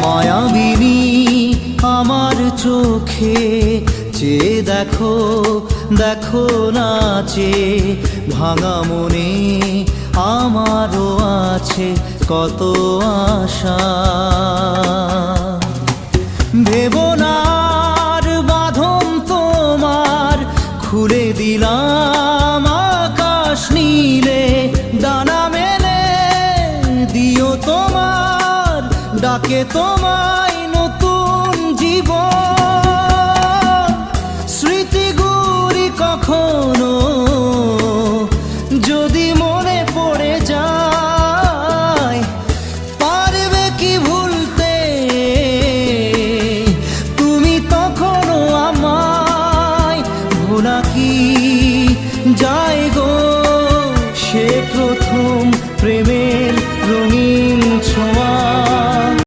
মায়াবিনী আমার চোখে চেয়ে দেখো, দেখো নাচে ভাঙা মনে আমারও আছে কত আশা। ভেবনার বাঁধন তোমার খুলে দিলাম আকাশ নীলে, ডানা মেলে দিও তোমার ডাকে তোমায় নতুন জীবন।